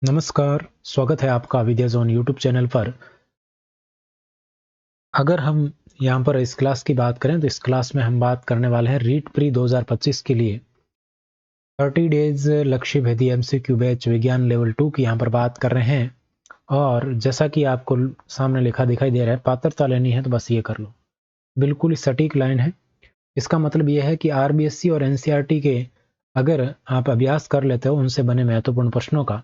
नमस्कार, स्वागत है आपका विद्या ज़ोन यूट्यूब चैनल पर। अगर हम यहाँ पर इस क्लास की बात करें तो इस क्लास में हम बात करने वाले हैं रीट प्री 2025 के लिए 30 डेज लक्ष्य भेदी एमसीक्यू बैच विज्ञान लेवल 2 की यहाँ पर बात कर रहे हैं। और जैसा कि आपको सामने लिखा दिखाई दे रहा है, पात्रता लेनी है तो बस ये कर लो। बिल्कुल ही सटीक लाइन है। इसका मतलब यह है कि आरबीएससी और एनसीईआरटी के अगर आप अभ्यास कर लेते हो उनसे बने महत्वपूर्ण प्रश्नों का,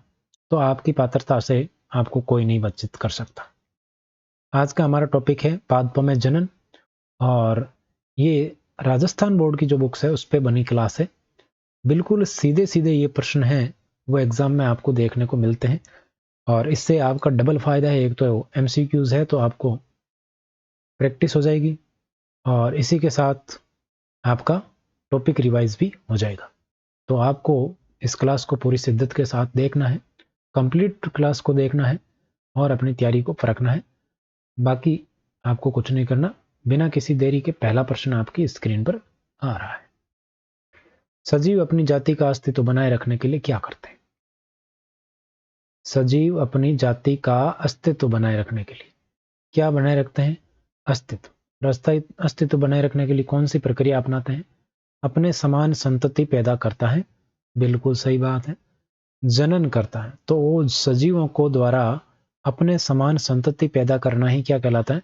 तो आपकी पात्रता से आपको कोई नहीं वंचित कर सकता। आज का हमारा टॉपिक है पादपों में जनन, और ये राजस्थान बोर्ड की जो बुक्स है उस पे बनी क्लास है। बिल्कुल सीधे सीधे ये प्रश्न हैं वो एग्जाम में आपको देखने को मिलते हैं, और इससे आपका डबल फायदा है। एक तो एमसीक्यूज है तो आपको प्रैक्टिस हो जाएगी, और इसी के साथ आपका टॉपिक रिवाइज भी हो जाएगा। तो आपको इस क्लास को पूरी शिद्दत के साथ देखना है, कंप्लीट क्लास को देखना है और अपनी तैयारी को परखना है। बाकी आपको कुछ नहीं करना। बिना किसी देरी के पहला प्रश्न आपकी स्क्रीन पर आ रहा है। सजीव अपनी जाति का अस्तित्व बनाए रखने के लिए क्या करते हैं? सजीव अपनी जाति का अस्तित्व बनाए रखने के लिए क्या बनाए रखते हैं? अस्तित्व। अस्तित्व बनाए रखने के लिए कौन सी प्रक्रिया अपनाते हैं? अपने समान संतति पैदा करता है। बिल्कुल सही बात है। जनन करता है, तो वो सजीवों को द्वारा अपने समान संतति पैदा करना ही क्या कहलाता है?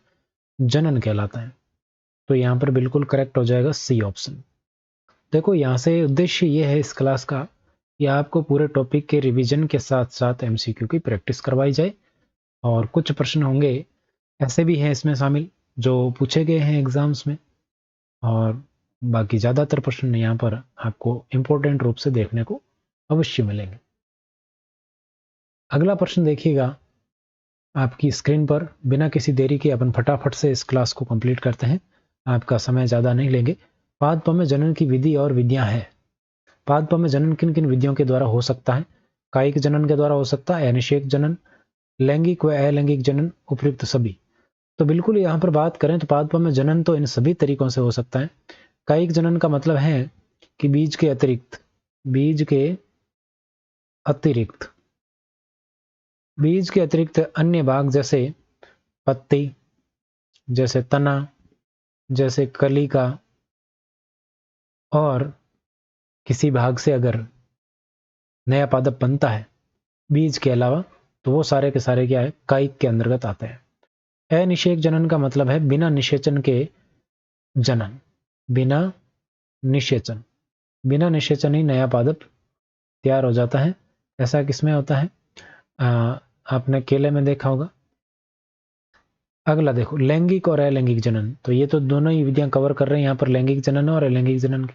जनन कहलाता है। तो यहाँ पर बिल्कुल करेक्ट हो जाएगा सी ऑप्शन। देखो, यहाँ से उद्देश्य ये है इस क्लास का कि आपको पूरे टॉपिक के रिवीजन के साथ साथ एमसीक्यू की प्रैक्टिस करवाई जाए। और कुछ प्रश्न होंगे ऐसे भी हैं इसमें शामिल जो पूछे गए हैं एग्जाम्स में, और बाकी ज़्यादातर प्रश्न यहाँ पर आपको इम्पोर्टेंट रूप से देखने को अवश्य मिलेंगे। अगला प्रश्न देखिएगा आपकी स्क्रीन पर। बिना किसी देरी के अपन फटाफट से इस क्लास को कंप्लीट करते हैं, आपका समय ज़्यादा नहीं लेंगे। पादपों में जनन की विधि और विधियां हैं। पादपों में जनन किन किन विधियों के द्वारा हो सकता है? कायिक जनन के द्वारा हो सकता है, अनिषेक जनन, लैंगिक व अलैंगिक जनन, उपयुक्त सभी। तो बिल्कुल यहाँ पर बात करें तो पादपों में जनन तो इन सभी तरीकों से हो सकता है। कायिक जनन का मतलब है कि बीज के अतिरिक्त बीज के अतिरिक्त अन्य भाग जैसे पत्ती, जैसे तना, जैसे कलिका, और किसी भाग से अगर नया पादप बनता है बीज के अलावा, तो वो सारे के सारे क्या है? कायिक के अंतर्गत आते हैं। अनिषेक जनन का मतलब है बिना निषेचन के जनन। बिना निषेचन बिना निषेचन ही नया पादप तैयार हो जाता है। ऐसा किसमें होता है? आपने केले में देखा होगा। अगला देखो, लैंगिक और अलैंगिक जनन। तो ये तो दोनों ही विधियां कवर कर रहे हैं यहाँ पर, लैंगिक जनन और अलैंगिक जनन की।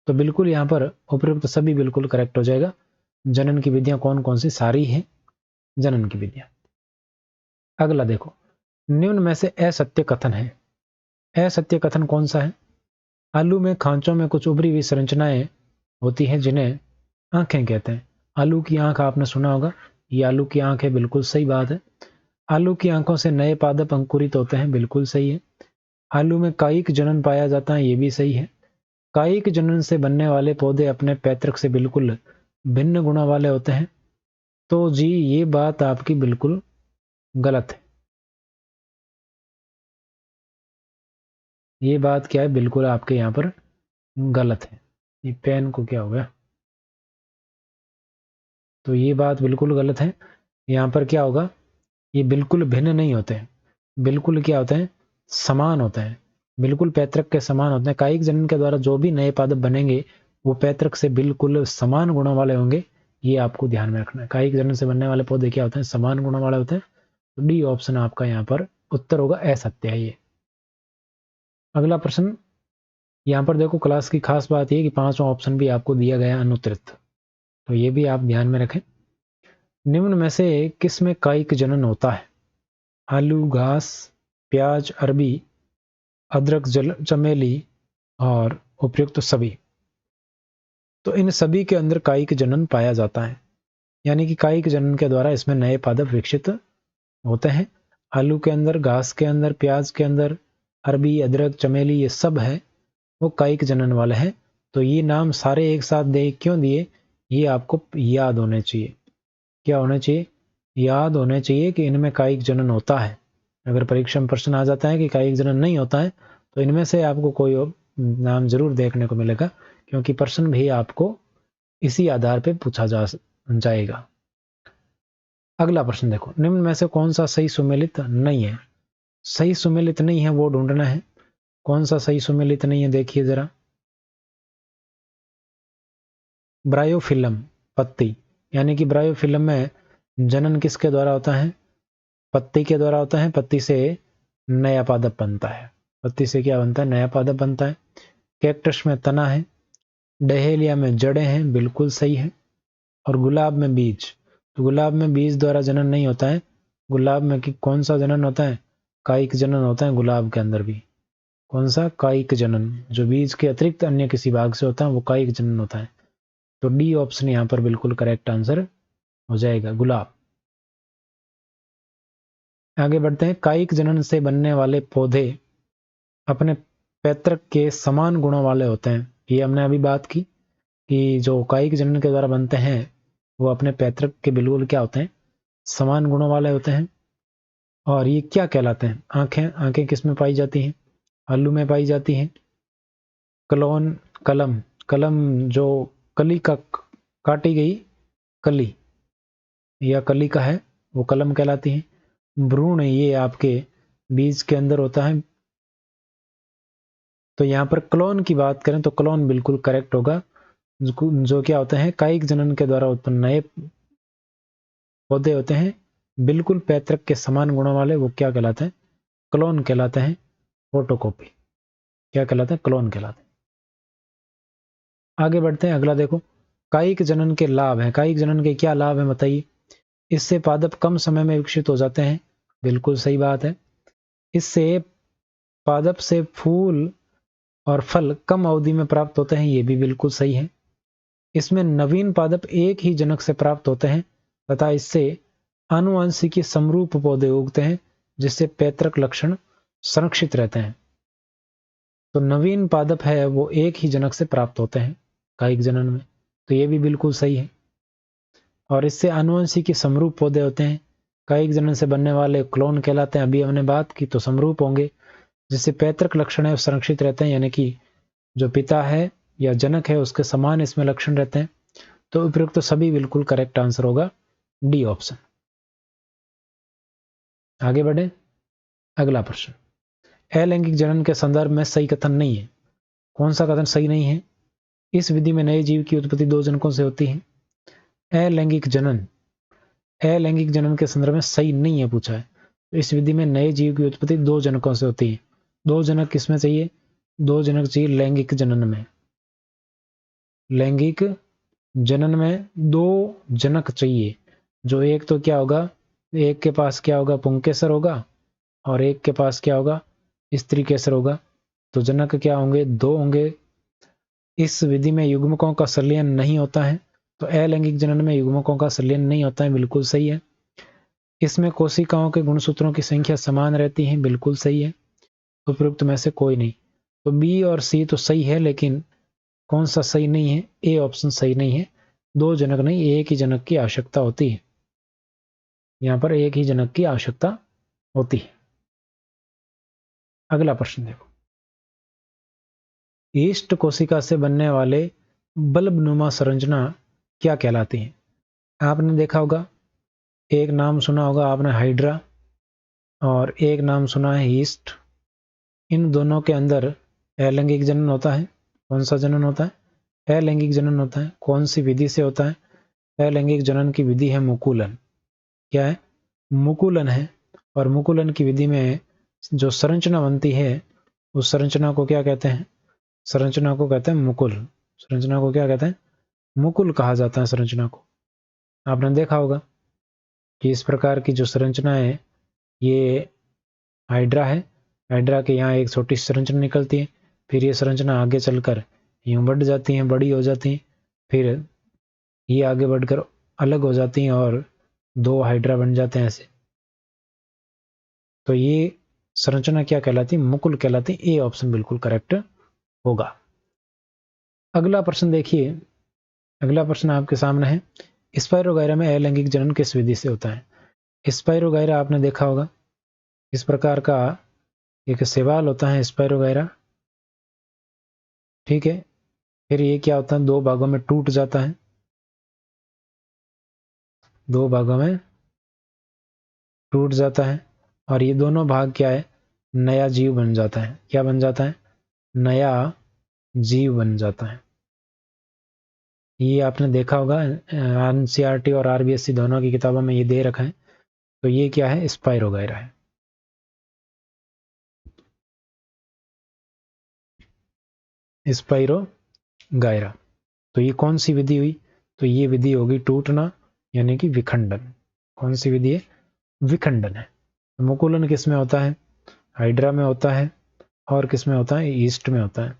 तो बिल्कुल यहाँ पर उपयुक्त सभी बिल्कुल करेक्ट हो जाएगा। जनन की विधियां कौन कौन सी? सारी हैं जनन की विधियां। अगला देखो, निम्न में से असत्य कथन है। असत्य कथन कौन सा है? आलू में खांचों में कुछ उभरी हुई संरचनाएं होती हैं जिन्हें आंखें कहते हैं। आलू की आंख आपने सुना होगा, ये आलू की आंख है, बिल्कुल सही बात है। आलू की आंखों से नए पादप अंकुरित होते हैं, बिल्कुल सही है। आलू में कायिक जनन पाया जाता है, ये भी सही है। कायिक जनन से बनने वाले पौधे अपने पैतृक से बिल्कुल भिन्न गुणों वाले होते हैं। तो जी ये बात आपकी बिल्कुल गलत है। ये बात क्या है? बिल्कुल आपके यहाँ पर गलत है। ये पेन को क्या हो गया? तो ये बात बिल्कुल गलत है। यहाँ पर क्या होगा? ये बिल्कुल भिन्न नहीं होते हैं, बिल्कुल क्या होते हैं? समान होते हैं, बिल्कुल पैतृक के समान होते हैं। कायिक जनन के द्वारा जो भी नए पादप बनेंगे वो पैतृक से बिल्कुल समान गुणों वाले होंगे। ये आपको ध्यान में रखना है। कायिक जनन से बनने वाले पौधे क्या होते हैं? समान गुणों वाले होते हैं। तो डी ऑप्शन आपका यहाँ पर उत्तर होगा, असत्य है ये। अगला प्रश्न, यहाँ पर देखो क्लास की खास बात ये कि पांचवा ऑप्शन भी आपको दिया गया अनुत्तरित, तो ये भी आप ध्यान में रखें। निम्न में से किस में कायिक जनन होता है? आलू, घास, प्याज, अरबी, अदरक, चमेली, और उपयुक्त सभी। तो इन सभी के अंदर कायिक जनन पाया जाता है, यानी कि कायिक जनन के द्वारा इसमें नए पादप विकसित होते हैं। आलू के अंदर, घास के अंदर, प्याज के अंदर, अरबी, अदरक, चमेली, ये सब है वो कायिक जनन वाले हैं। तो ये नाम सारे एक साथ दे क्यों दिए, ये आपको याद होने चाहिए। क्या होना चाहिए, याद होने चाहिए कि इनमें कायिक जनन होता है। अगर परीक्षा में प्रश्न आ जाता है कि कायिक जनन नहीं होता है तो इनमें से आपको कोई नाम जरूर देखने को मिलेगा, क्योंकि प्रश्न भी आपको इसी आधार पर पूछा जाएगा। अगला प्रश्न देखो, निम्न में से कौन सा सही सुमेलित नहीं है। सही सुमेलित नहीं है वो ढूंढना है। कौन सा सही सुमेलित नहीं है देखिए जरा। ब्रायोफिल्म, पत्ती, यानी कि ब्रायोफिल्म में जनन किसके द्वारा होता है, पत्ती के द्वारा होता है। पत्ती से नया पादप बनता है। पत्ती से क्या बनता है, नया पादप बनता है। कैक्टस में तना है, डहेलिया में जड़ें हैं, बिल्कुल सही है। और गुलाब में बीज, तो गुलाब में बीज द्वारा जनन नहीं होता है। गुलाब में कौन सा जनन होता है, कायिक जनन होता है गुलाब के अंदर भी। कौन सा, कायिक जनन, जो बीज के अतिरिक्त अन्य किसी भाग से होता है वो कायिक जनन होता है। तो डी ऑप्शन यहां पर बिल्कुल करेक्ट आंसर हो जाएगा, गुलाब। आगे बढ़ते हैं, कायिक जनन से बनने वाले पौधे अपने पैतृक के समान गुणों वाले होते हैं। ये हमने अभी बात की कि जो कायिक जनन के द्वारा बनते हैं वो अपने पैतृक के बिल्कुल क्या होते हैं, समान गुणों वाले होते हैं। और ये क्या कहलाते हैं, आंखें, आंखें किस में पाई जाती हैं, आलू में पाई जाती हैं। कलोन, कलम, कलम जो कली का, काटी गई कली या कली का है वो कलम कहलाती है। भ्रूण ये आपके बीज के अंदर होता है। तो यहां पर क्लोन की बात करें तो क्लोन बिल्कुल करेक्ट होगा। जो क्या होते हैं, कायिक जनन के द्वारा उत्पन्न नए पौधे होते हैं बिल्कुल पैतृक के समान गुणों वाले, वो क्या कहलाते हैं, क्लोन कहलाते हैं। फोटोकॉपी क्या कहलाते हैं, क्लोन कहलाते हैं। आगे बढ़ते हैं, अगला देखो, कायिक जनन के लाभ हैं। कायिक जनन के क्या लाभ हैं बताइए। इससे पादप कम समय में विकसित हो जाते हैं, बिल्कुल सही बात है। इससे पादप से फूल और फल कम अवधि में प्राप्त होते हैं, ये भी बिल्कुल सही है। इसमें नवीन पादप एक ही जनक से प्राप्त होते हैं तथा इससे आनुवंशिकी समरूप पौधे उगते हैं जिससे पैतृक लक्षण संरक्षित रहते हैं। तो नवीन पादप है वो एक ही जनक से प्राप्त होते हैं कायिक जनन में, तो ये भी बिल्कुल सही है। और इससे आनुवंशिकी समरूप पौधे होते हैं। कायिक जनन से बनने वाले क्लोन कहलाते हैं, अभी हमने बात की, तो समरूप होंगे जिससे पैतृक लक्षण है संरक्षित रहते हैं, यानी कि जो पिता है या जनक है उसके समान इसमें लक्षण रहते हैं। तो उपयुक्त तो सभी बिल्कुल करेक्ट आंसर होगा, डी ऑप्शन। आगे बढ़े, अगला प्रश्न, अलैंगिक जनन के संदर्भ में सही कथन नहीं है। कौन सा कथन सही नहीं है, इस विधि में नए जीव की उत्पत्ति दो जनकों से होती है। अलैंगिक जनन, अलैंगिक जनन के संदर्भ में सही नहीं है पूछा है। तो इस विधि में नए जीव की उत्पत्ति दो जनकों से होती है। दो जनक किसमें चाहिए, दो जनक चाहिए लैंगिक जनन में। लैंगिक जनन में दो जनक चाहिए, जो एक तो क्या होगा, एक के पास क्या होगा, पुंकेसर होगा, और एक के पास क्या होगा, स्त्री केसर होगा। तो जनक क्या होंगे, दो होंगे। इस विधि में युग्मकों का संलयन नहीं होता है, तो अलैंगिक जनन में युग्मकों का संलयन नहीं होता है, बिल्कुल सही है। इसमें कोशिकाओं के गुणसूत्रों की संख्या समान रहती है, बिल्कुल सही है। उपयुक्त में से कोई नहीं। तो बी और सी तो सही है, लेकिन कौन सा सही नहीं है, ए ऑप्शन सही नहीं है। दो जनक नहीं, एक ही जनक की आवश्यकता होती है। यहां पर एक ही जनक की आवश्यकता होती है। अगला प्रश्न देखो, ईस्ट कोशिका से बनने वाले बल्बनुमा संरचना क्या कहलाती है। आपने देखा होगा, एक नाम सुना होगा आपने हाइड्रा, और एक नाम सुना है ईस्ट। इन दोनों के अंदर अलैंगिक जनन होता है। कौन सा जनन होता है, अलैंगिक जनन होता है। कौन सी विधि से होता है, अलैंगिक जनन की विधि है मुकुलन। क्या है, मुकुलन है। और मुकुलन की विधि में जो संरचना बनती है उस संरचना को क्या कहते हैं, संरचना को कहते हैं मुकुल। संरचना को क्या कहते हैं, मुकुल कहा जाता है संरचना को। आपने देखा होगा कि इस प्रकार की जो संरचना है ये हाइड्रा है। हाइड्रा के यहाँ एक छोटी संरचना निकलती है, फिर ये संरचना आगे चलकर यूं बढ़ जाती है, बड़ी हो जाती है, फिर ये आगे बढ़कर अलग हो जाती हैं और दो हाइड्रा बन जाते हैं ऐसे। तो ये संरचना क्या कहलाती है, मुकुल कहलाती है। ए ऑप्शन बिल्कुल करेक्ट होगा। अगला प्रश्न देखिए, अगला प्रश्न आपके सामने है, स्पाइरोगायरा में अलैंगिक जनन किस विधि से होता है? स्पाइरोगायरा आपने देखा होगा, इस प्रकार का एक शैवाल होता है स्पाइरोगायरा, ठीक है। फिर ये क्या होता है, दो भागों में टूट जाता है, दो भागों में टूट जाता है, और ये दोनों भाग क्या है, नया जीव बन जाता है। क्या बन जाता है? नया जीव बन जाता है। ये आपने देखा होगा, एनसीईआरटी और आरबीएससी दोनों की किताबों में ये दे रखा है। तो ये क्या है? स्पाइरोगायरा है। स्पाइरोगायरा। तो ये कौन सी विधि हुई? तो ये विधि होगी टूटना, यानी कि विखंडन। कौन सी विधि है? विखंडन है। तो मुकुलन किस में होता है? हाइड्रा में होता है। और किस में होता है? ईस्ट में होता है।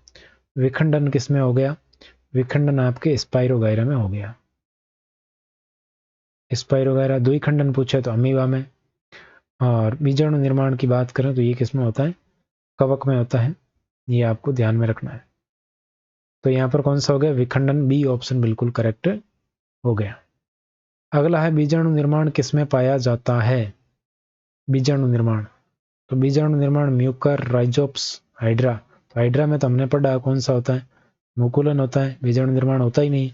विखंडन किस में हो गया? विखंडन आपके स्पाइरोगायरा में हो गया। स्पाइरोगायरा। द्विखंडन पूछे तो अमीबा में। और बीजाणु निर्माण की बात करें तो ये किस में होता है? कवक में होता है। ये आपको ध्यान में रखना है। तो यहां पर कौन सा हो गया? विखंडन। बी ऑप्शन बिल्कुल करेक्ट हो गया। अगला है बीजाणु निर्माण किस में पाया जाता है? बीजाणु निर्माण। तो बीजाणु निर्माण म्यूकर, राइजोप्स, हाइड्रा। तो हाइड्रा में तो हमने पढ़ा कौन सा होता है? मुकुलन होता है। बीजाणु निर्माण होता ही नहीं।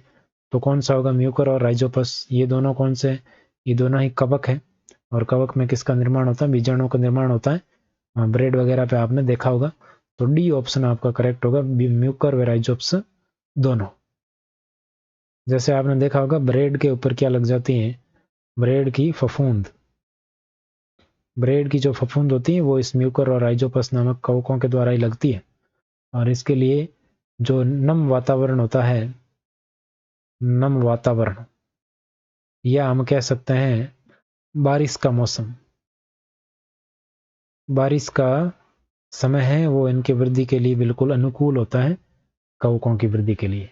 तो कौन सा होगा? म्यूकर और राइजोपस। ये दोनों कौन से? ये दोनों ही कवक है। और कवक में किसका निर्माण होता है? बीजाणु का निर्माण होता है। ब्रेड वगैरह पे आपने देखा होगा। तो डी ऑप्शन आपका करेक्ट होगा, म्यूकर व राइजोप्स दोनों। जैसे आपने देखा होगा ब्रेड के ऊपर क्या लग जाती है? ब्रेड की फफूंद। ब्रेड की जो फफूंद होती है वो इस म्यूकर और राइजोपस नामक कवकों के द्वारा ही लगती है। और इसके लिए जो नम वातावरण होता है, नम वातावरण, या हम कह सकते हैं बारिश का मौसम, बारिश का समय है, वो इनकी वृद्धि के लिए बिल्कुल अनुकूल होता है, कवकों की वृद्धि के लिए।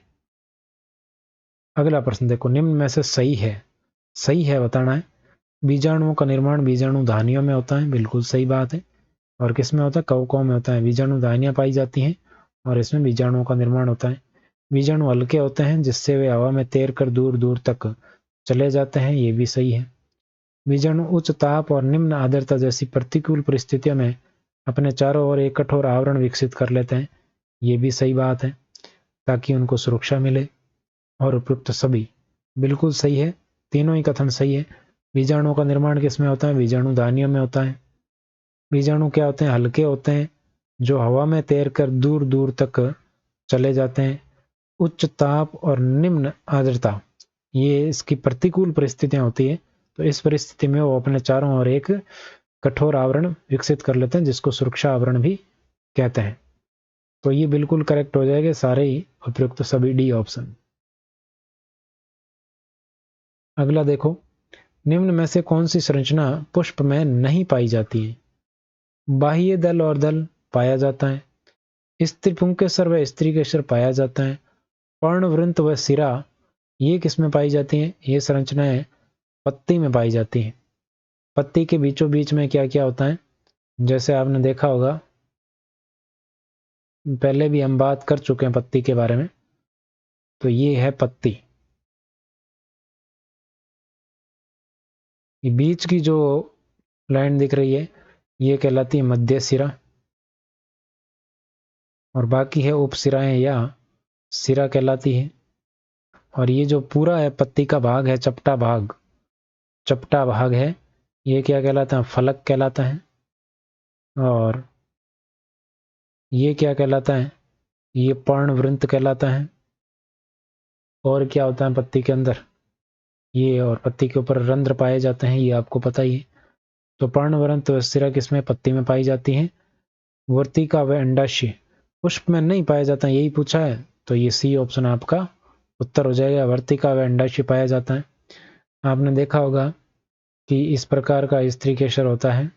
अगला प्रश्न देखो, निम्न में से सही है बताना है। बीजाणुओं का निर्माण बीजाणु धानियों में होता है, बिल्कुल सही बात है। और किस में होता है? कवकों में होता है। बीजाणु धानियां पाई जाती हैं और इसमें बीजाणुओं का निर्माण होता है। बीजाणु हल्के होते हैं जिससे वे हवा में तैर कर दूर दूर तक चले जाते हैं, ये भी सही है। बीजाणु उच्च ताप और निम्न आर्द्रता जैसी प्रतिकूल परिस्थितियों में अपने चारों ओर एक कठोर आवरण विकसित कर लेते हैं, ये भी सही बात है, ताकि उनको सुरक्षा मिले। और उपयुक्त सभी बिल्कुल सही है, तीनों ही कथन सही है। बीजाणुओं का निर्माण किस में होता है? बीजाणु धानियों में होता है। बीजाणु क्या होते हैं? हल्के होते हैं जो हवा में तैर कर दूर दूर तक चले जाते हैं। उच्च ताप और निम्न आर्द्रता, ये इसकी प्रतिकूल परिस्थितियां होती है। तो इस परिस्थिति में वो अपने चारों ओर एक कठोर आवरण विकसित कर लेते हैं, जिसको सुरक्षा आवरण भी कहते हैं। तो ये बिल्कुल करेक्ट हो जाएगा, सारे ही उपयुक्त सभी, डी ऑप्शन। अगला देखो, निम्न में से कौन सी संरचना पुष्प में नहीं पाई जाती है? बाह्य दल और दल पाया जाता है। स्त्री पुंकेसर व स्त्री केसर पाया जाता है। पर्णवृंत व सिरा, ये किस में पाई जाती हैं? ये संरचनाएं पत्ती में पाई जाती हैं। पत्ती के बीचों बीच में क्या क्या होता है? जैसे आपने देखा होगा, पहले भी हम बात कर चुके हैं पत्ती के बारे में। तो ये है पत्ती। ये बीच की जो लाइन दिख रही है ये कहलाती है मध्य सिरा, और बाकी है उपसिराएं या सिरा कहलाती है। और ये जो पूरा है पत्ती का भाग है, चपटा भाग है, ये क्या कहलाता है? फलक कहलाता है। और ये क्या कहलाता है? ये पर्णवृंत कहलाता है। और क्या होता है पत्ती के अंदर? ये, और पत्ती के ऊपर रंध्र पाए जाते हैं, ये आपको पता ही है। तो पर्णवृंत व सिरा किसमें? पत्ती में पाई जाती है। वर्तिका व अंडाशय पुष्प में नहीं पाया जाता, यही पूछा है, तो ये सी ऑप्शन आपका उत्तर हो जाएगा। वर्तिका व अंडाशय पाया जाता है। आपने देखा होगा कि इस प्रकार का स्त्री केसर होता है।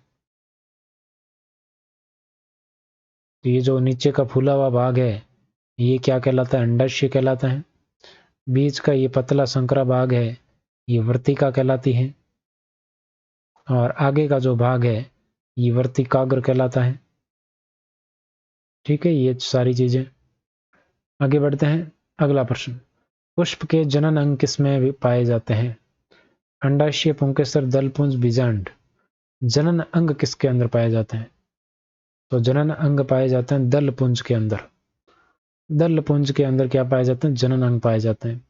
तो ये जो नीचे का फूला हुआ भाग है ये क्या कहलाता है? अंडाशय कहलाता है। बीच का ये पतला संकरा भाग है ये वर्तिका कहलाती है। और आगे का जो भाग है ये वर्तिकाग्र कहलाता है। ठीक है, ये सारी चीजें। आगे बढ़ते हैं, अगला प्रश्न, पुष्प के जनन अंग किसमें पाए जाते हैं? अंडाशय, पुंकेसर, दलपुंज, बीजांड। जनन अंग किसके अंदर पाए जाते हैं? तो जनन अंग पाए जाते हैं दलपुंज के अंदर। दलपुंज के अंदर क्या पाए जाते हैं? जनन अंग पाए जाते हैं।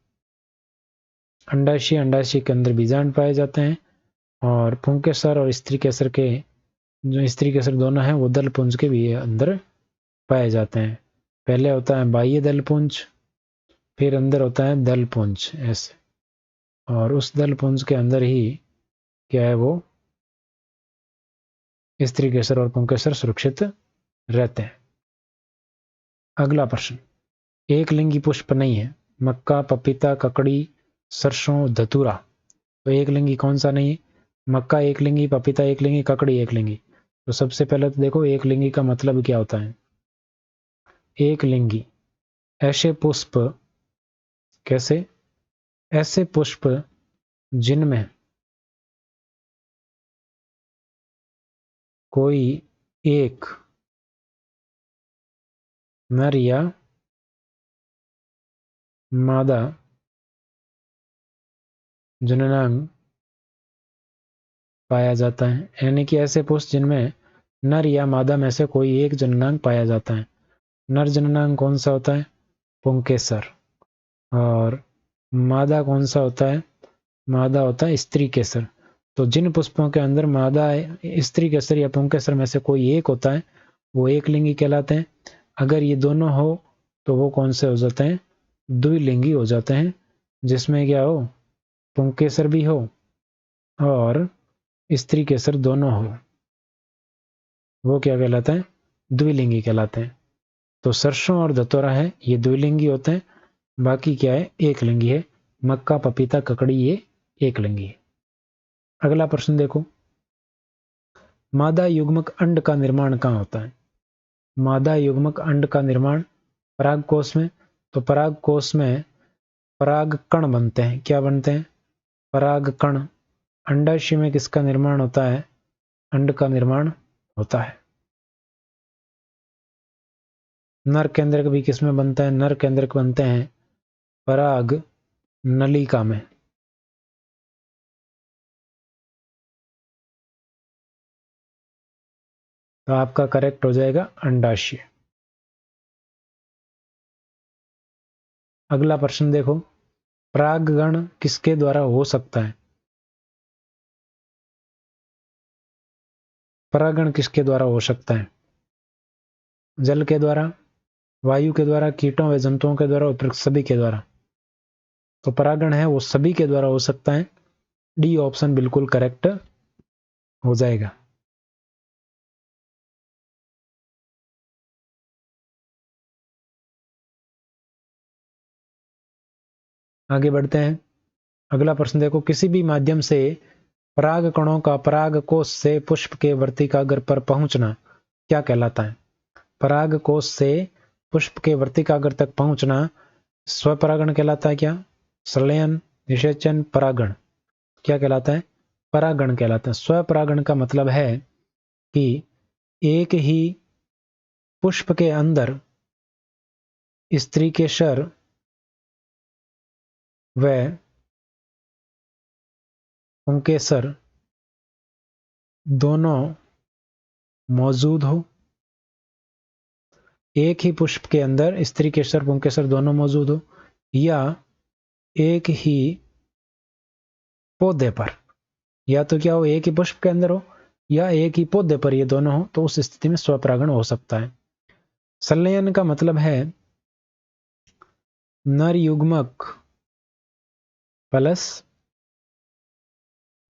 अंडाशय, अंडाशय के अंदर बीजांड पाए जाते हैं, और पुंकेसर और स्त्री केसर के, जो स्त्री केसर दोनों हैं, वो दलपुंज के भी अंदर पाए जाते हैं। पहले होता है बाह्य दलपुंज, फिर अंदर होता है दलपुंज ऐसे, और उस दलपुंज के अंदर ही क्या है, वो स्त्री केसर और पुंकेसर सुरक्षित रहते हैं। अगला प्रश्न, एक लिंगी पुष्प नहीं है। मक्का, पपीता, ककड़ी, सरसों, धतूरा। तो एक लिंगी कौन सा नहीं है? मक्का एक लिंगी, पपीता एक लिंगी, ककड़ी एक लिंगी। तो सबसे पहले तो देखो एक लिंगी का मतलब क्या होता है। एक लिंगी ऐसे पुष्प, कैसे? ऐसे पुष्प जिनमें कोई एक नर या मादा जननांग पाया जाता है। यानी कि ऐसे पुष्प जिनमें नर या मादा में से कोई एक जननांग पाया जाता है। नर जननांग कौन सा होता है? पुंकेसर। और मादा कौन सा होता है? मादा होता है स्त्री केसर। तो जिन पुष्पों के अंदर मादा स्त्री केसर या पुंकेसर में से कोई एक होता है, वो एक लिंगी कहलाते हैं। अगर ये दोनों हो तो वो कौन से हो जाते हैं? द्विलिंगी हो जाते हैं, जिसमें क्या हो, पुंकेसर भी हो और स्त्री केसर दोनों हो। वो क्या कहलाता है? द्विलिंगी कहलाते हैं। तो सरसों और धतूरा है, ये द्विलिंगी होते हैं। बाकी क्या है? एक लिंगी है। मक्का, पपीता, ककड़ी ये एक लिंगी है। अगला प्रश्न देखो, मादा युग्मक अंड का निर्माण कहाँ होता है? मादा युग्मक अंड का निर्माण परागकोश में। तो परागकोश में पराग कण बनते हैं। क्या बनते हैं? पराग कण। अंडाशय में किसका निर्माण होता है? अंड का निर्माण होता है। नर केंद्रक भी किसमें बनता है? नर केंद्रक बनते हैं पराग नलिका में। तो आपका करेक्ट हो जाएगा अंडाशय। अगला प्रश्न देखो, परागण किसके द्वारा हो सकता है? परागण किसके द्वारा हो सकता है? जल के द्वारा, वायु के द्वारा, कीटों व जंतुओं के द्वारा, उपरोक्त सभी के द्वारा। तो परागण है वो सभी के द्वारा हो सकता है। डी ऑप्शन बिल्कुल करेक्ट हो जाएगा। आगे बढ़ते हैं। अगला प्रश्न देखो, किसी भी माध्यम से पराग कणों का परागकोश से पुष्प के वर्तिकाग्र पर पहुंचना क्या कहलाता है? परागकोश से पुष्प के वर्तिकाग्र तक पहुंचना स्वपरागण कहलाता है। क्या? संलयन, निषेचन, परागण। क्या कहलाता है? परागण कहलाता है। स्वपरागण का मतलब है कि एक ही पुष्प के अंदर स्त्री केसर व पुंकेसर दोनों मौजूद हो। एक ही पुष्प के अंदर स्त्री केसर पुंकेसर दोनों मौजूद हो, या एक ही पौधे पर, या तो क्या हो, एक ही पुष्प के अंदर हो या एक ही पौधे पर, ये दोनों हो, तो उस स्थिति में स्वपरागण हो सकता है। संलयन का मतलब है नर युग्मक प्लस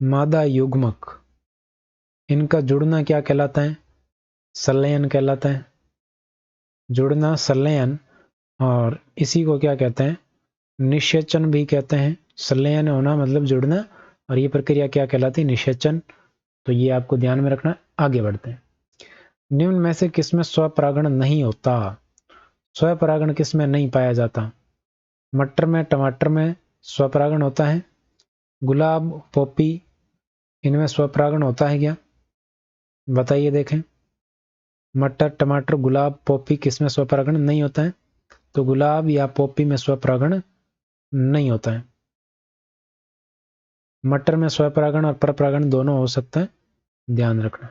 मादा युग्मक, इनका जुड़ना क्या कहलाता है? संलयन कहलाता है। जुड़ना संलयन, और इसी को क्या कहते हैं? निषेचन भी कहते हैं। संलयन होना मतलब जुड़ना, और ये प्रक्रिया क्या कहलाती है? निषेचन। तो ये आपको ध्यान में रखना। आगे बढ़ते हैं। निम्न में से किसमें स्वपरागण नहीं होता? स्वपरागण किसमें नहीं पाया जाता? मटर में, टमाटर में स्वपरागण होता है। गुलाब, पॉपी, इनमें स्वपरागण होता है क्या? बताइए देखें। मटर, टमाटर, गुलाब, पॉपी किसमें स्वपरागण नहीं होता है? तो गुलाब या पॉपी में स्वपरागण नहीं होता है। मटर में स्वपरागण और परपरागण दोनों हो सकता है, ध्यान रखना।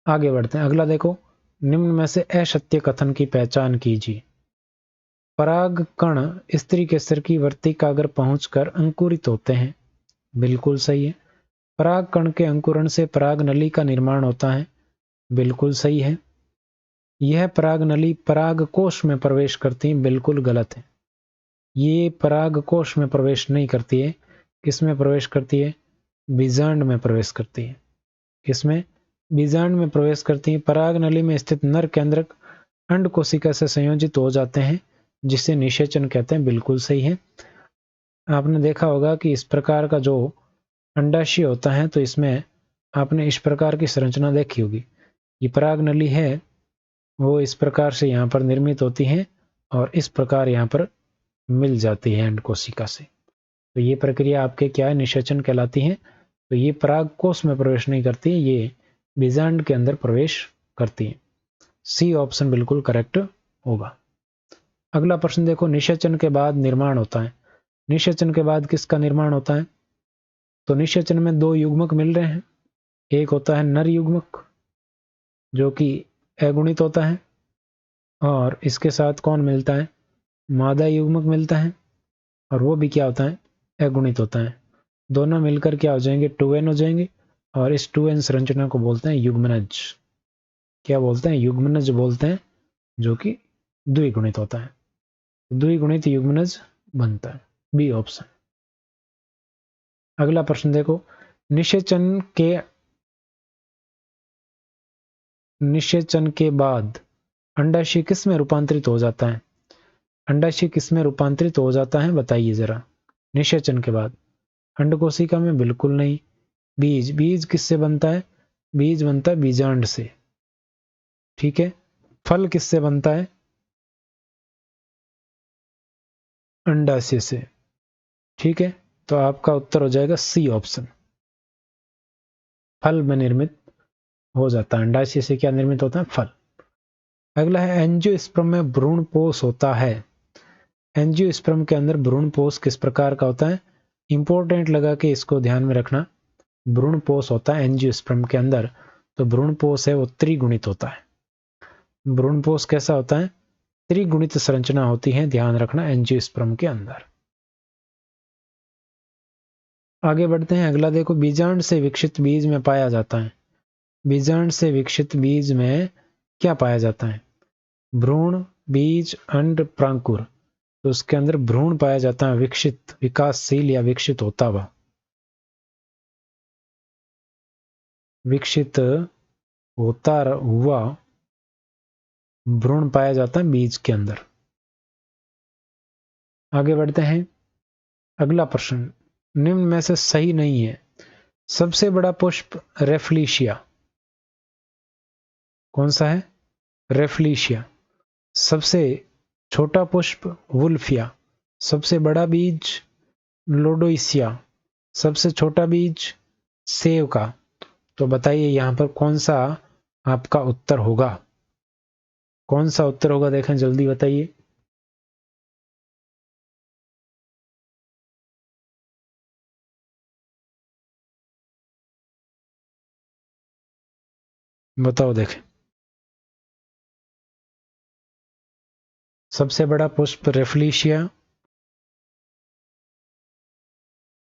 आगे बढ़ते हैं, अगला देखो, निम्न में से असत्य कथन की पहचान कीजिए। पराग कण स्त्री केसर की वर्तिकाग्र पहुंचकर अंकुरित होते हैं, बिल्कुल सही है। पराग कण के अंकुरण से पराग नली का निर्माण होता है, बिल्कुल सही है। यह पराग नली पराग कोश में प्रवेश करती है, बिल्कुल गलत है। ये पराग कोश में प्रवेश नहीं करती है, किसमें प्रवेश करती है? बीजांड में प्रवेश करती है। किसमें? बीजांड में प्रवेश करती है। पराग नली में स्थित नर केंद्रक अंड कोशिका से संयोजित हो जाते हैं, जिसे निषेचन कहते हैं, बिल्कुल सही है। आपने देखा होगा कि इस प्रकार का जो अंडाशय होता है, तो इसमें आपने इस प्रकार की संरचना देखी होगी। ये पराग नली है, वो इस प्रकार से यहाँ पर निर्मित होती है और इस प्रकार यहाँ पर मिल जाती है अंड कोशिका से। तो ये प्रक्रिया आपके क्या है? निषेचन कहलाती है। तो ये पराग कोश में प्रवेश नहीं करती, ये बीजांड के अंदर प्रवेश करती है। सी ऑप्शन बिल्कुल करेक्ट होगा। अगला प्रश्न देखो, निषेचन के बाद निर्माण होता है। निषेचन के बाद किसका निर्माण होता है? तो निषेचन में दो युग्मक मिल रहे हैं। एक होता है नर युग्मक जो कि अगुणित होता है, और इसके साथ कौन मिलता है? मादा युग्मक मिलता है, और वो भी क्या होता है? अगुणित होता है। दोनों मिलकर क्या हो जाएंगे? 2n हो जाएंगे, और इस 2n संरचना को बोलते हैं युग्मनज। क्या बोलते हैं? युग्मनज बोलते हैं, जो कि द्विगुणित होता है। द्विगुणित युग्मनज बनता है, बी ऑप्शन। अगला प्रश्न देखो, निषेचन के बाद अंडाशय किस में रूपांतरित हो जाता है? अंडाशय किस में रूपांतरित हो जाता है, बताइए जरा। निषेचन के बाद अंड कोशिका में, बिल्कुल नहीं। बीज, बीज किससे बनता है? बीज बनता है बीजांड से, ठीक है। फल किससे बनता है? अंडाशय से, ठीक है। तो आपका उत्तर हो जाएगा सी ऑप्शन, फल में निर्मित हो जाता है। अंडाशय से क्या निर्मित होता है? फल। अगला है, एंजियोस्पर्म में भ्रूणपोष होता है। एंजियोस्पर्म के अंदर भ्रूणपोष किस प्रकार का होता है? इंपॉर्टेंट लगा के इसको ध्यान में रखना। भ्रूणपोष होता है एंजियोस्पर्म के अंदर, तो भ्रूणपोष है वो त्रिगुणित होता है। भ्रूणपोष कैसा होता है? त्रिगुणित संरचना होती है, ध्यान रखना, एंजियोस्पर्म के अंदर। आगे बढ़ते हैं, अगला देखो, बीजांड से विकसित बीज में पाया जाता है। बीजांड से विकसित बीज में क्या पाया जाता है? भ्रूण, बीज, अंड, प्रांकुर। तो उसके अंदर भ्रूण पाया जाता है, विकसित, विकासशील या विकसित होता हुआ। विकसित होता हुआ भ्रूण पाया जाता है बीज के अंदर। आगे बढ़ते हैं, अगला प्रश्न निम्न में से सही नहीं है। सबसे बड़ा पुष्प रेफ्लिशिया, कौन सा है? रेफ्लिशिया। सबसे छोटा पुष्प वुल्फिया। सबसे बड़ा बीज लोडोइसिया। सबसे छोटा बीज सेव का। तो बताइए यहां पर कौन सा आपका उत्तर होगा? कौन सा उत्तर होगा, देखें जल्दी बताइए। बताओ देखें। सबसे बड़ा पुष्प रेफ्लिशिया,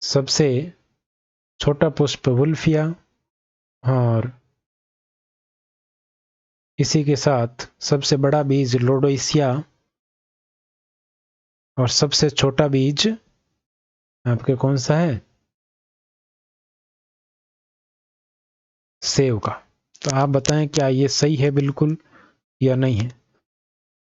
सबसे छोटा पुष्प वुल्फिया, और इसी के साथ सबसे बड़ा बीज लोडोइसिया, और सबसे छोटा बीज आपके कौन सा है? सेव का। तो आप बताएं क्या ये सही है बिल्कुल या नहीं है?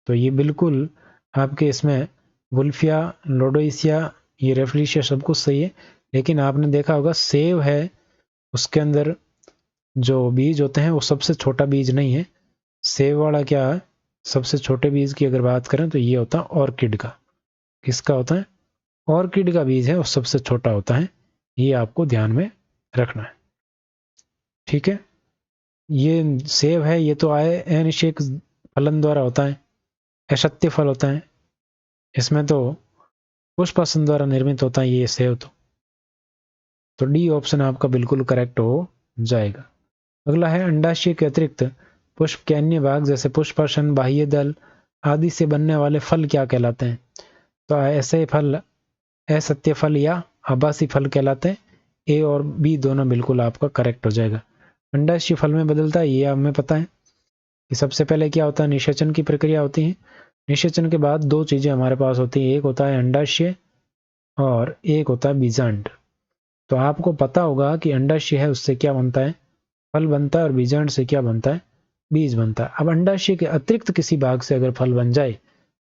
तो ये बिल्कुल आपके इसमें वुल्फिया, लोडोइसिया, ये रेफ्लिशिया सब कुछ सही है, लेकिन आपने देखा होगा सेव है, उसके अंदर जो बीज होते हैं वो सबसे छोटा बीज नहीं है। सेव वाला क्या है? सबसे छोटे बीज की अगर बात करें तो ये होता है ऑर्किड का। किसका होता है? ऑर्किड का बीज है, वो सबसे छोटा होता है। ये आपको ध्यान में रखना है, ठीक है। ये सेव है, ये तो आए अनिषेक फलन द्वारा होता है, असत्य फल होता है। इसमें तो पुष्पासन द्वारा निर्मित होता है ये सेव तो। तो डी ऑप्शन आपका बिल्कुल करेक्ट हो जाएगा। अगला है अंडाशय के अतिरिक्त पुष्प के अन्य भाग जैसे पुष्पासन, बाह्य दल आदि से बनने वाले फल क्या कहलाते हैं? तो ऐसे फल असत्य फल या आभासी फल कहलाते हैं। ए और बी दोनों बिल्कुल आपका करेक्ट हो जाएगा। अंडाशय फल में बदलता है ये हमें पता है कि सबसे पहले क्या होता है, निषेचन की प्रक्रिया होती है। निषेचन के बाद दो चीजें हमारे पास होती हैं, एक होता है अंडाशय और एक होता है बीजांड। तो आपको पता होगा कि अंडाशय है उससे क्या बनता है, फल बनता है, और बीजांड से क्या बनता है, बीज बनता है। अब अंडाशय के अतिरिक्त किसी भाग से अगर फल बन जाए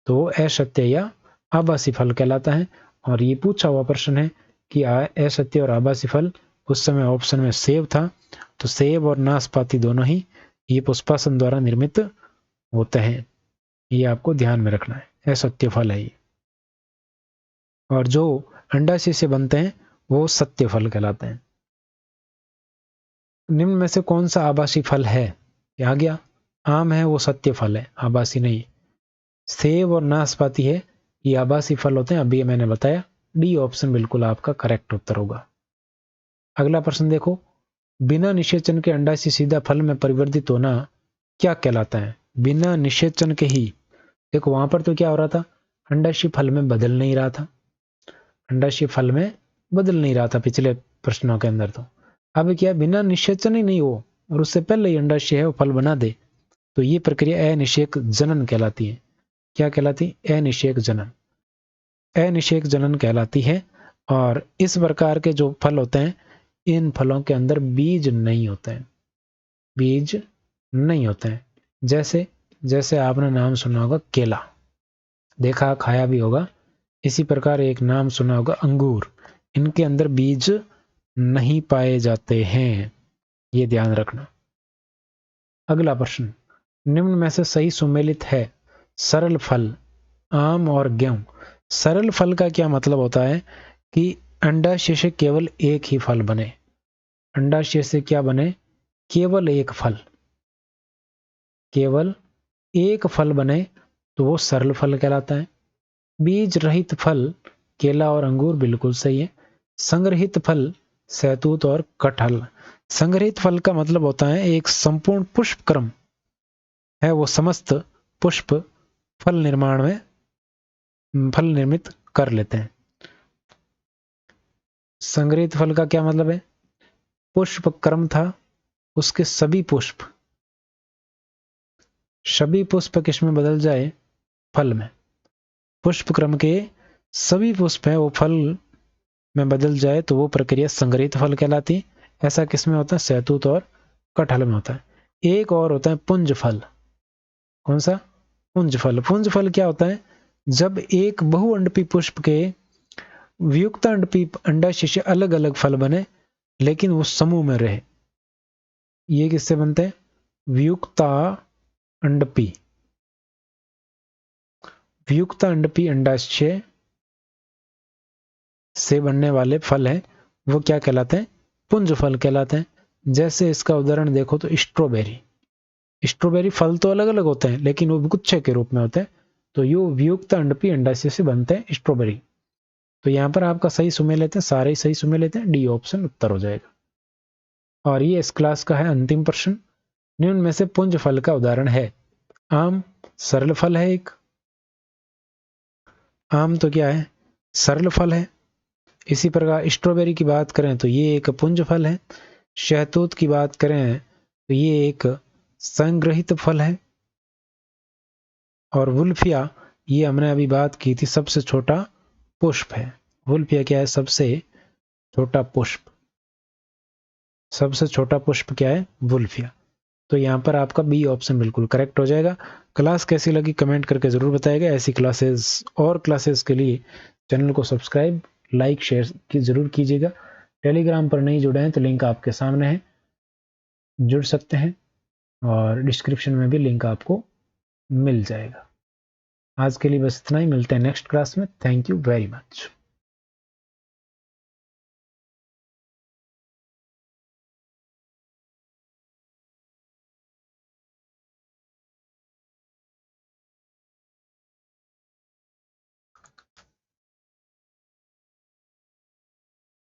तो वो असत्य या आभासी फल कहलाता है। और ये पूछा हुआ प्रश्न है कि असत्य और आभासी फल, उस समय ऑप्शन में सेब था, तो सेब और नाशपाती दोनों ही ये पुष्पासन द्वारा निर्मित होते हैं। ये आपको ध्यान में रखना है, असत्य फल है ये। और जो अंडाशय से बनते हैं वो सत्य फल कहलाते हैं। निम्न में से कौन सा आभासी फल है? क्या आ गया? आम है, वो सत्य फल है, आभासी नहीं। सेब और नाशपाती है, ये आभासी फल होते हैं, अभी मैंने बताया। डी ऑप्शन बिल्कुल आपका करेक्ट उत्तर होगा। अगला प्रश्न देखो, बिना निषेचन के अंडाशय सीधा फल में परिवर्तित होना क्या कहलाता है? बिना निषेचन के ही, देखो वहां पर तो क्या हो रहा था, अंडाशय फल में बदल नहीं रहा था, अंडाशय फल में बदल नहीं रहा था पिछले प्रश्नों के अंदर। तो अब क्या, बिना निषेचन ही नहीं हो और उससे पहले ही अंडाशय है वो फल बना दे, तो ये प्रक्रिया अनिषेक जनन कहलाती है। क्या कहलाती? अनिषेक जनन। अनिषेक जनन कहलाती है। और इस प्रकार के जो फल होते हैं, इन फलों के अंदर बीज नहीं होते हैं, बीज नहीं होते हैं। जैसे जैसे आपने नाम सुना होगा केला, देखा खाया भी होगा। इसी प्रकार एक नाम सुना होगा अंगूर, इनके अंदर बीज नहीं पाए जाते हैं, ये ध्यान रखना। अगला प्रश्न, निम्न में से सही सुमेलित है सरल फल, आम और गेहूं। सरल फल का क्या मतलब होता है कि अंडाशय से केवल एक ही फल बने। अंडाशय से क्या बने? केवल एक फल, केवल एक फल बने तो वो सरल फल कहलाता है। बीज रहित फल केला और अंगूर बिल्कुल सही है। संग्रहित फल सहतूत और कटहल। संग्रहित फल का मतलब होता है एक संपूर्ण पुष्प क्रम है, वो समस्त पुष्प फल निर्माण में फल निर्मित कर लेते हैं। संग्रहित फल का क्या मतलब है? पुष्प क्रम था, उसके सभी पुष्प किस में बदल जाए? फल में। पुष्प क्रम के सभी पुष्प है वो फल में बदल जाए तो वो प्रक्रिया संग्रहित फल कहलाती। ऐसा किसमें होता है? सहतूत और कटहल में होता है। एक और होता है पुंज फल। कौन सा? पुंज फल। पुंज फल क्या होता है? जब एक बहुअंडपी पुष्प के वियुक्तांडपी अंडाशय से अलग अलग फल बने लेकिन वो समूह में रहे। ये किससे बनते हैं? वियुक्ता अंडपी, वियुक्त अंडपी अंडाशय से बनने वाले फल हैं, वो क्या कहलाते हैं? पुंज फल कहलाते हैं। जैसे इसका उदाहरण देखो तो स्ट्रॉबेरी। स्ट्रॉबेरी फल तो अलग अलग होते हैं लेकिन वो गुच्छे के रूप में होते हैं, तो ये वियुक्त अंडपी अंडाशय से बनते हैं स्ट्रॉबेरी। तो यहाँ पर आपका सही सुमे लेते हैं, सारे ही सही सुमे लेते हैं, डी ऑप्शन उत्तर हो जाएगा। और ये इस क्लास का है अंतिम प्रश्न। निम्न में से पुंज फल का उदाहरण है? आम सरल फल है एक, आम तो क्या है? सरल फल है। इसी प्रकार स्ट्रॉबेरी की बात करें तो ये एक पुंज फल है। शहतूत की बात करें तो ये एक संग्रहित फल है। और वुल्फिया, ये हमने अभी बात की थी, सबसे छोटा पुष्प है। वुल्फिया क्या है? सबसे छोटा पुष्प। सबसे छोटा पुष्प क्या है? वुल्फिया। तो यहाँ पर आपका बी ऑप्शन बिल्कुल करेक्ट हो जाएगा। क्लास कैसी लगी कमेंट करके जरूर बताइएगा। ऐसी क्लासेस और क्लासेस के लिए चैनल को सब्सक्राइब, लाइक, शेयर की जरूर कीजिएगा। टेलीग्राम पर नहीं जुड़े हैं तो लिंक आपके सामने है, जुड़ सकते हैं और डिस्क्रिप्शन में भी लिंक आपको मिल जाएगा। आज के लिए बस इतना ही, मिलते हैं नेक्स्ट क्लास में। Thank you very much.